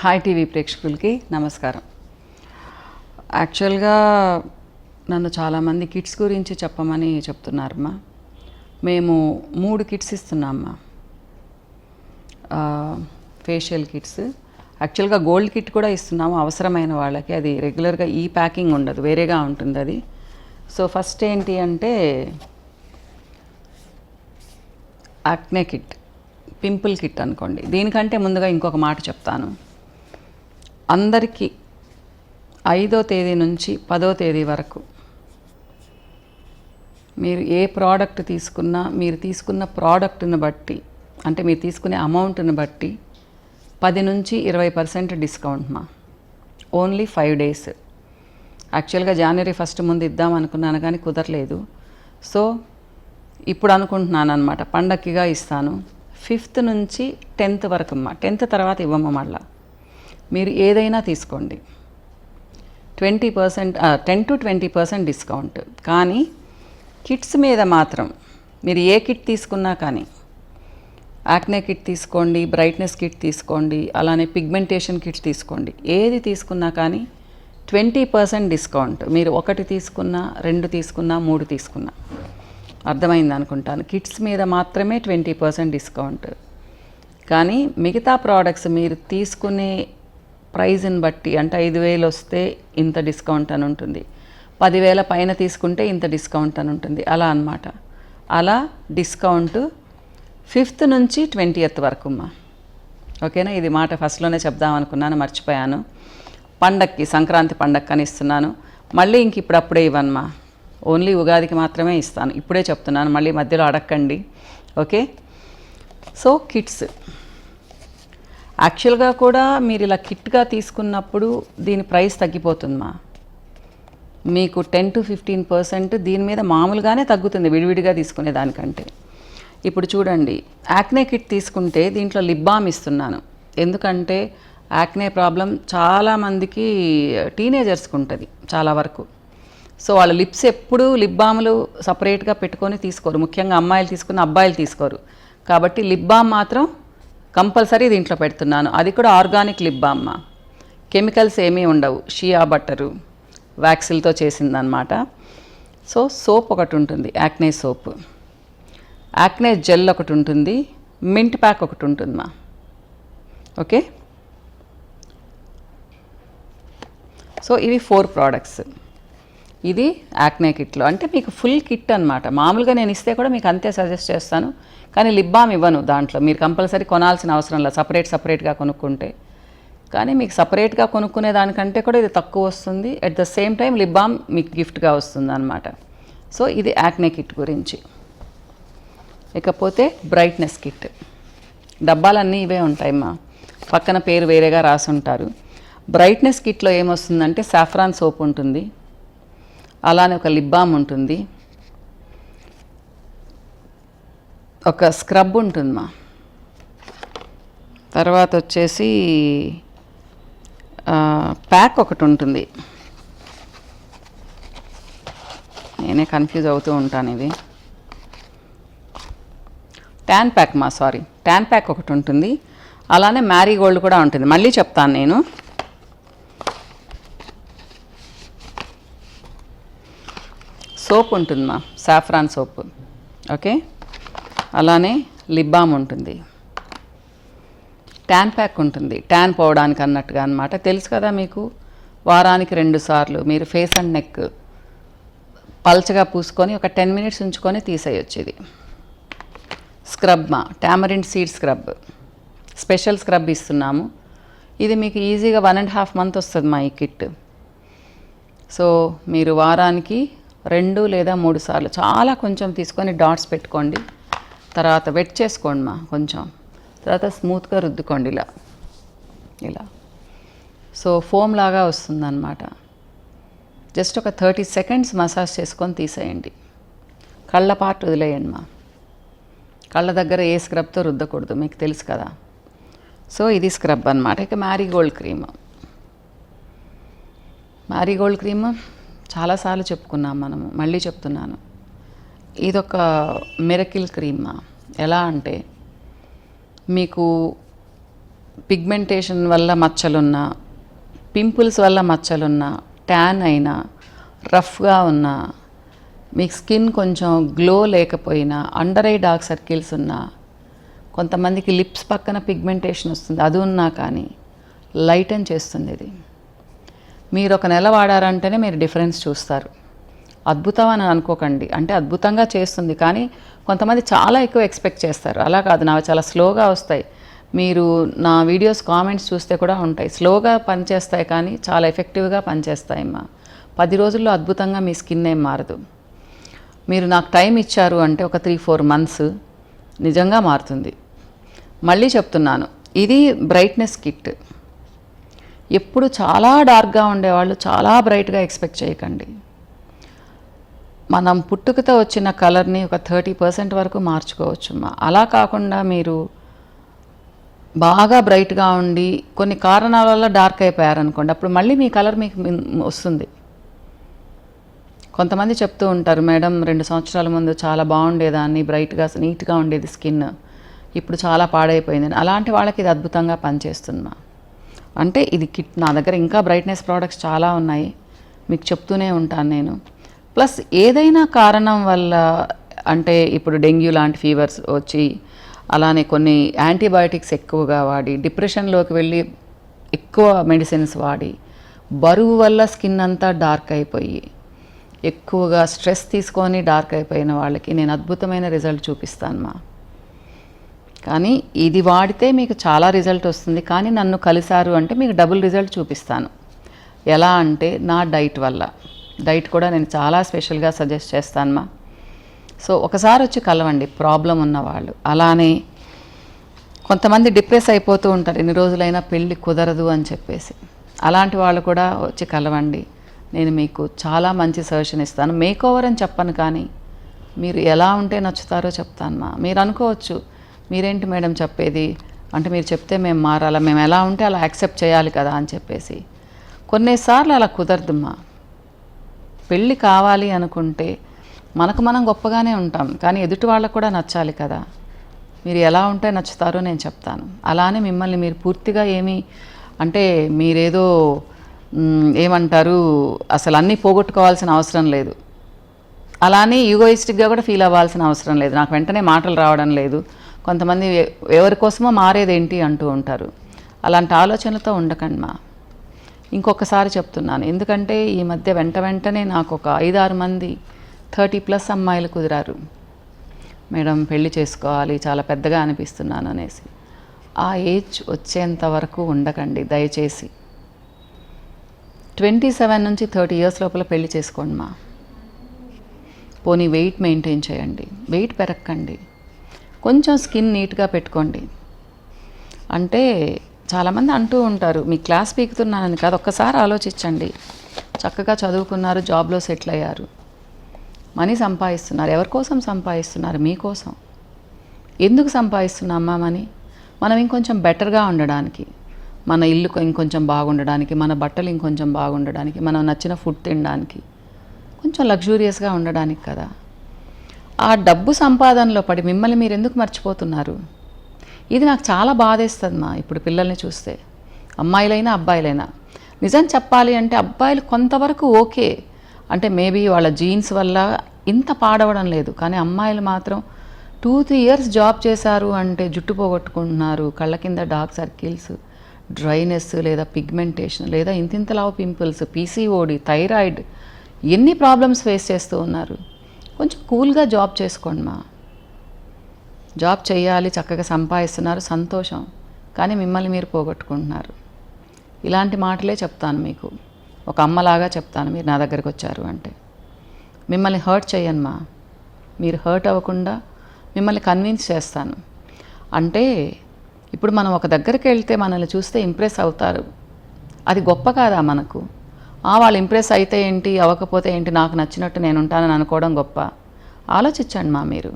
Hi TV ప్రేక్షకులకి నమస్కారం. యాక్చువల్గా నన్ను చాలామంది కిట్స్ గురించి చెప్పమని చెప్తున్నారమ్మా. మేము 3 కిట్స్ ఇస్తున్నామ్మా, ఫేషియల్ కిట్స్. యాక్చువల్గా గోల్డ్ కిట్ కూడా ఇస్తున్నాము అవసరమైన వాళ్ళకి. అది రెగ్యులర్గా ఈ ప్యాకింగ్ ఉండదు, వేరేగా ఉంటుంది అది. సో ఫస్ట్ ఏంటి అంటే యాక్నే కిట్, పింపుల్ కిట్ అనుకోండి. దీనికంటే ముందుగా ఇంకొక మాట చెప్తాను. అందరికీ 5వ తేదీ నుంచి 10వ తేదీ వరకు మీరు ఏ ప్రోడక్ట్ తీసుకున్నా, మీరు తీసుకున్న ప్రోడక్ట్ని బట్టి, అంటే మీరు తీసుకునే అమౌంట్ని బట్టి 10 నుంచి 20% డిస్కౌంట్ మా. Only 5 days. యాక్చువల్గా January 1 ముందు ఇద్దాం అనుకున్నాను కానీ కుదరలేదు. సో ఇప్పుడు అనుకుంటున్నాను అనమాట, పండక్కిగా ఇస్తాను. 5th నుంచి 10th వరకు అమ్మా. 10th తర్వాత ఇవ్వమ్మ. మళ్ళా మీరు ఏదైనా తీసుకోండి, 10 to 20% డిస్కౌంట్. కానీ కిట్స్ మీద మాత్రం మీరు ఏ కిట్ తీసుకున్నా కానీ, యాక్నే కిట్ తీసుకోండి, బ్రైట్నెస్ కిట్ తీసుకోండి, అలానే పిగ్మెంటేషన్ కిట్ తీసుకోండి, ఏది తీసుకున్నా కానీ 20% డిస్కౌంట్. మీరు 1 తీసుకున్నా, 2 తీసుకున్నా, 3 తీసుకున్నా. అర్థమైంది అనుకుంటాను. కిట్స్ మీద మాత్రమే 20% డిస్కౌంట్. కానీ మిగతా ప్రోడక్ట్స్ మీరు తీసుకునే ప్రైజ్ని బట్టి, అంటే 5,000 వస్తే ఇంత డిస్కౌంట్ అని ఉంటుంది, 10,000 పైన తీసుకుంటే ఇంత డిస్కౌంట్ అని ఉంటుంది, అలా అన్నమాట. అలా డిస్కౌంట్ 5th నుంచి 20th వరకు అమ్మా. ఓకేనా? ఇది మాట ఫస్ట్లోనే చెప్దాం అనుకున్నాను, మర్చిపోయాను. పండక్కి, సంక్రాంతి పండక్కి అని ఇస్తున్నాను. మళ్ళీ ఇంక ఇప్పుడు అప్పుడే ఇవ్వనమ్మా, ఓన్లీ ఉగాదికి మాత్రమే ఇస్తాను. ఇప్పుడే చెప్తున్నాను, మళ్ళీ మధ్యలో అడగండి. ఓకే? సో కిట్స్ యాక్చువల్గా కూడా మీరు ఇలా కిట్గా తీసుకున్నప్పుడు దీని ప్రైస్ తగ్గిపోతుందమ్మా. మీకు 10 to 15% దీని మీద మామూలుగానే తగ్గుతుంది విడివిడిగా తీసుకునే దానికంటే. ఇప్పుడు చూడండి, యాక్నే కిట్ తీసుకుంటే దీంట్లో లిప్ బామ్ ఇస్తున్నాను. ఎందుకంటే యాక్నే ప్రాబ్లం చాలామందికి టీనేజర్స్కి ఉంటుంది చాలా వరకు. సో వాళ్ళ లిప్స్ ఎప్పుడూ లిప్ బామ్లు సపరేట్గా పెట్టుకొని తీసుకోరు. ముఖ్యంగా అమ్మాయిలు తీసుకున్న, అబ్బాయిలు తీసుకోరు. కాబట్టి లిప్ బామ్ మాత్రం కంపల్సరీ దీంట్లో పెడుతున్నాను. అది కూడా ఆర్గానిక్ లిప్ బామ్. కెమికల్స్ ఏమీ ఉండవు, షియా బట్టరు, వ్యాక్సిల్తో చేసిందనమాట. సో సోప్ ఒకటి ఉంటుంది, యాక్నే సోప్. యాక్నే జెల్ ఒకటి ఉంటుంది, మింట్ ప్యాక్ ఒకటి ఉంటుందమ్మా. ఓకే? సో ఇవి 4 ప్రోడక్ట్స్. ఇది యాక్నే కిట్లో. అంటే మీకు ఫుల్ కిట్ అనమాట. మామూలుగా నేను ఇస్తే కూడా మీకు అంతే సజెస్ట్ చేస్తాను, కానీ లిప్ బామ్ ఇవ్వను దాంట్లో. మీరు కంపల్సరీ కొనాల్సిన అవసరం లేదు, సపరేట్గా కొనుక్కుంటే. కానీ మీకు సపరేట్గా కొనుక్కునే దానికంటే కూడా ఇది తక్కువ వస్తుంది. At the same time lip balm మీకు గిఫ్ట్గా వస్తుంది అనమాట. సో ఇది యాక్నే కిట్ గురించి. ఇకపోతే బ్రైట్నెస్ కిట్. డబ్బాలన్నీ ఇవే ఉంటాయమ్మా, పక్కన పేరు వేరేగా రాసి ఉంటారు. బ్రైట్నెస్ కిట్లో ఏమొస్తుందంటే సాఫ్రాన్ సోప్ ఉంటుంది, అలానే ఒక లిప్ బామ్ ఉంటుంది, ఒక స్క్రబ్ ఉంటుందమ్మా. తర్వాత వచ్చేసి ప్యాక్ ఒకటి ఉంటుంది. నేనే కన్ఫ్యూజ్ అవుతూ ఉంటాను. ఇది ట్యాన్ ప్యాక్ మా, సారీ, ట్యాన్ ప్యాక్ ఒకటి ఉంటుంది. అలానే మ్యారీగోల్డ్ కూడా ఉంటుంది. మళ్ళీ చెప్తాను నేను. సోప్ ఉంటుందమ్మా, సాఫ్రాన్ సోప్. ఓకే? అలానే లిప్ బామ్ ఉంటుంది, ట్యాన్ ప్యాక్ ఉంటుంది, ట్యాన్ పోవడానికి అన్నట్టుగా అనమాట. తెలుసు కదా మీకు. వారానికి 2 సార్లు మీరు ఫేస్ అండ్ నెక్ పల్చగా పూసుకొని ఒక 10 minutes ఉంచుకొని తీసేయచ్చు. ఇది స్క్రబ్ మా, tamarind seed scrub, special scrub ఇస్తున్నాము. ఇది మీకు ఈజీగా 1.5 months వస్తుంది మా ఈ కిట్. సో మీరు వారానికి 2 లేదా 3 సార్లు చాలా కొంచెం తీసుకొని డాట్స్ పెట్టుకోండి. తర్వాత వెట్ చేసుకోండి మా కొంచెం, తర్వాత స్మూత్గా రుద్దుకోండి ఇలా. సో ఫోమ్ లాగా వస్తుందన్నమాట. జస్ట్ ఒక 30 seconds మసాజ్ చేసుకొని తీసేయండి. కళ్ళ పార్ట్ వదిలేయండి మా. కళ్ళ దగ్గర ఏ స్క్రబ్తో రుద్దకూడదు, మీకు తెలుసు కదా. సో ఇది స్క్రబ్ అనమాట. ఇక మ్యారీగోల్డ్ క్రీమ్. మ్యారీగోల్డ్ క్రీమ్ చాలాసార్లు చెప్పుకున్నాం మనము, మళ్ళీ చెప్తున్నాను. ఇదొక మిరకిల్ క్రీమ్. ఎలా అంటే మీకు పిగ్మెంటేషన్ వల్ల మచ్చలున్నా, పింపుల్స్ వల్ల మచ్చలున్నా, ట్యాన్ అయినా, రఫ్గా ఉన్నా, మీకు స్కిన్ కొంచెం గ్లో లేకపోయినా, అండర్ ఐ డార్క్ సర్కిల్స్ ఉన్నా, కొంతమందికి లిప్స్ పక్కన పిగ్మెంటేషన్ వస్తుంది, అది ఉన్నా కానీ లైటన్ చేస్తుంది ఇది. మీరు ఒక నెల వాడారంటేనే మీరు డిఫరెన్స్ చూస్తారు. అద్భుతం అని అనుకోకండి, అంటే అద్భుతంగా చేస్తుంది, కానీ కొంతమంది చాలా ఎక్కువ ఎక్స్పెక్ట్ చేస్తారు. అలా కాదు, నావి చాలా స్లోగా వస్తాయి. మీరు నా వీడియోస్ కామెంట్స్ చూస్తే కూడా ఉంటాయి, స్లోగా పనిచేస్తాయి కానీ చాలా ఎఫెక్టివ్గా పనిచేస్తాయమ్మా. 10 రోజుల్లో అద్భుతంగా మీ స్కిన్ ఏం మారదు. మీరు నాకు టైం ఇచ్చారు అంటే ఒక 3-4 మంత్స్ నిజంగా మారుతుంది. మళ్ళీ చెప్తున్నాను, ఇది బ్రైట్నెస్ కిట్. ఎప్పుడు చాలా డార్క్గా ఉండేవాళ్ళు చాలా బ్రైట్గా ఎక్స్పెక్ట్ చేయకండి. మనం పుట్టుకతో వచ్చిన కలర్ని ఒక 30% వరకు మార్చుకోవచ్చుమ్మా. అలా కాకుండా మీరు బాగా బ్రైట్గా ఉండి కొన్ని కారణాల వల్ల డార్క్ అయిపోయారనుకోండి, అప్పుడు మళ్ళీ మీ కలర్ మీకు వస్తుంది. కొంతమంది చెప్తూ ఉంటారు, మేడం 2 సంవత్సరాల ముందు చాలా బాగుండేదాన్ని, బ్రైట్గా నీట్గా ఉండేది స్కిన్, ఇప్పుడు చాలా పాడైపోయింది. అలాంటి వాళ్ళకి ఇది అద్భుతంగా పనిచేస్తుందమ్మా. అంటే ఇది కిట్. నా దగ్గర ఇంకా బ్రైట్నెస్ ప్రోడక్ట్స్ చాలా ఉన్నాయి, మీకు చెప్తూనే ఉంటాను నేను. ప్లస్ ఏదైనా కారణం వల్ల, అంటే ఇప్పుడు డెంగ్యూ లాంటి ఫీవర్స్ వచ్చి, అలానే కొన్ని యాంటీబయాటిక్స్ ఎక్కువగా వాడి, డిప్రెషన్లోకి వెళ్ళి ఎక్కువ మెడిసిన్స్ వాడి, బరువు వల్ల స్కిన్ అంతా డార్క్ అయిపోయి, ఎక్కువగా స్ట్రెస్ తీసుకొని డార్క్ అయిపోయిన వాళ్ళకి నేను అద్భుతమైన రిజల్ట్ చూపిస్తానమ్మా. కానీ ఇది వాడితే మీకు చాలా రిజల్ట్ వస్తుంది, కానీ నన్ను కలిశారు అంటే మీకు డబుల్ రిజల్ట్ చూపిస్తాను. ఎలా అంటే నా డైట్ వల్ల. డైట్ కూడా నేను చాలా స్పెషల్గా సజెస్ట్ చేస్తానమ్మా. సో ఒకసారి వచ్చి కలవండి ప్రాబ్లం ఉన్నవాళ్ళు. అలానే కొంతమంది డిప్రెస్ అయిపోతూ ఉంటారు, ఎన్ని రోజులైనా పెళ్ళి కుదరదు అని చెప్పేసి. అలాంటి వాళ్ళు కూడా వచ్చి కలవండి, నేను మీకు చాలా మంచి సజెషన్ ఇస్తాను. మేక్ ఓవర్ అని చెప్పను, కానీ మీరు ఎలా ఉంటే నచ్చుతారో చెప్తానమ్మా. మీరు అనుకోవచ్చు, మీరేంటి మేడం చెప్పేది, అంటే మీరు చెప్తే మేము మారాలా, మేము ఎలా ఉంటే అలా యాక్సెప్ట్ చేయాలి కదా అని చెప్పేసి. కొన్నిసార్లు అలా కుదరదమ్మా. పెళ్ళి కావాలి అనుకుంటే మనకు మనం గొప్పగానే ఉంటాం, కానీ ఎదుటి వాళ్ళకు కూడా నచ్చాలి కదా. మీరు ఎలా ఉంటే నచ్చుతారో నేను చెప్తాను. అలానే మిమ్మల్ని మీరు పూర్తిగా అంటే మీరేదో ఏమంటారు, అసలు అన్నీ పోగొట్టుకోవాల్సిన అవసరం లేదు. అలానే ఈగోయిస్టిక్గా కూడా ఫీల్ అవ్వాల్సిన అవసరం లేదు. నాకు వెంటనే మాటలు రావడం లేదు. కొంతమంది ఎవరి కోసమో మారేదేంటి అంటూ ఉంటారు. అలాంటి ఆలోచనలతో ఉండకండి మా. ఇంకొకసారి చెప్తున్నాను, ఎందుకంటే ఈ మధ్య వెంటనే నాకు ఒక 5-6 మంది 30+ అమ్మాయిలు కుదిరారు. మేడం పెళ్లి చేసుకోవాలి, చాలా పెద్దగా అనిపిస్తున్నాను అనేసి. ఆ ఏజ్ వచ్చేంత వరకు ఉండకండి దయచేసి. 27 నుంచి 30 ఇయర్స్ లోపల పెళ్లి చేసుకోండి మా. పోనీ వెయిట్ మెయింటైన్ చేయండి, వెయిట్ పెరగకండి, కొంచెం స్కిన్ నీట్గా పెట్టుకోండి. అంటే చాలామంది అంటూ ఉంటారు, మీ క్లాస్ పీకుతున్నానని కాదు, ఒక్కసారి ఆలోచించండి. చక్కగా చదువుకున్నారు, జాబ్లో సెటిల్ అయ్యారు, మనీ సంపాదిస్తున్నారు. ఎవరి కోసం సంపాదిస్తున్నారు? మీకోసం. ఎందుకు సంపాదిస్తున్నామా మనీ? మనం ఇంకొంచెం బెటర్గా ఉండడానికి, మన ఇల్లు ఇంకొంచెం బాగుండడానికి, మన బట్టలు ఇంకొంచెం బాగుండడానికి, మనం నచ్చిన ఫుడ్ తినడానికి, కొంచెం లగ్జూరియస్గా ఉండడానికి కదా. ఆ డబ్బు సంపాదనలో పడి మిమ్మల్ని మీరు ఎందుకు మర్చిపోతున్నారు? ఇది నాకు చాలా బాధేస్తుంది మా. ఇప్పుడు పిల్లల్ని చూస్తే, అమ్మాయిలైనా అబ్బాయిలైనా. నిజం చెప్పాలి అంటే అబ్బాయిలు కొంతవరకు ఓకే, అంటే మేబీ వాళ్ళ జీన్స్ వల్ల ఇంత పాడవడం లేదు, కానీ అమ్మాయిలు మాత్రం 2-3 ఇయర్స్ జాబ్ చేశారు అంటే జుట్టు పోగొట్టుకుంటున్నారు, కళ్ళ కింద డార్క్ సర్కిల్స్, డ్రైనెస్ లేదా పిగ్మెంటేషన్ లేదా ఇంతింతలావు పింపుల్స్, పీసీఓడి, థైరాయిడ్, ఎన్ని ప్రాబ్లమ్స్ ఫేస్ చేస్తూ ఉన్నారు. కొంచెం కూల్గా జాబ్ చేసుకోండి మా. జాబ్ చేయాలి, చక్కగా సంపాదిస్తున్నారు, సంతోషం, కానీ మిమ్మల్ని మీరు పోగొట్టుకుంటున్నారు. ఇలాంటి మాటలే చెప్తాను మీకు, ఒక అమ్మలాగా చెప్తాను. మీరు నా దగ్గరికి వచ్చారు అంటే మిమ్మల్ని హర్ట్ చేయను మా. మీరు హర్ట్ అవ్వకుండా మిమ్మల్ని కన్విన్స్ చేస్తాను. అంటే ఇప్పుడు మనం ఒక దగ్గరికి వెళ్తే మనల్ని చూస్తే ఇంప్రెస్ అవుతారు, అది గొప్ప కాదా మనకు? వాళ్ళు ఇంప్రెస్ అయితే ఏంటి, అవ్వకపోతే ఏంటి, నాకు నచ్చినట్టు నేను ఉంటానని అనుకోవడం గొప్ప? ఆలోచించండి మా. మీరు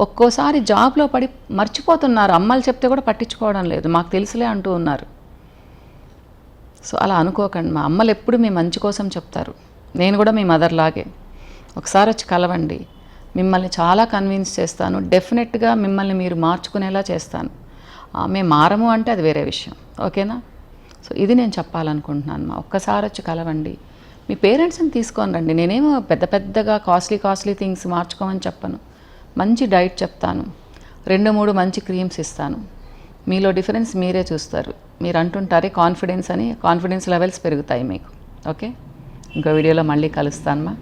ఒక్కోసారి జాబ్లో పడి మర్చిపోతున్నారు, అమ్మలు చెప్తే కూడా పట్టించుకోవడం లేదు, మాకు తెలుసులే అంటూ ఉన్నారు. సో అలా అనుకోకండి మా. అమ్మలు ఎప్పుడు మీ మంచి కోసం చెప్తారు. నేను కూడా మీ మదర్ లాగే. ఒకసారి వచ్చి కలవండి, మిమ్మల్ని చాలా కన్విన్స్ చేస్తాను. డెఫినెట్గా మిమ్మల్ని మీరు మార్చుకునేలా చేస్తాను. మేము మారము అంటే అది వేరే విషయం. ఓకేనా? సో ఇది నేను చెప్పాలనుకుంటున్నాను మా. ఒక్కసారి వచ్చి కలవండి. మీ పేరెంట్స్ని తీసుకొని రండి. నేనేమో పెద్దగా కాస్ట్లీ థింగ్స్ మార్చుకోమని చెప్పను. మంచి డైట్ చెప్తాను, 2-3 మంచి క్రీమ్స్ ఇస్తాను. మీలో డిఫరెన్స్ మీరే చూస్తారు. మీరు అంటుంటారే కాన్ఫిడెన్స్ లెవెల్స్ పెరుగుతాయి మీకు. ఓకే, ఇంకో వీడియోలో మళ్ళీ కలుస్తాను మా.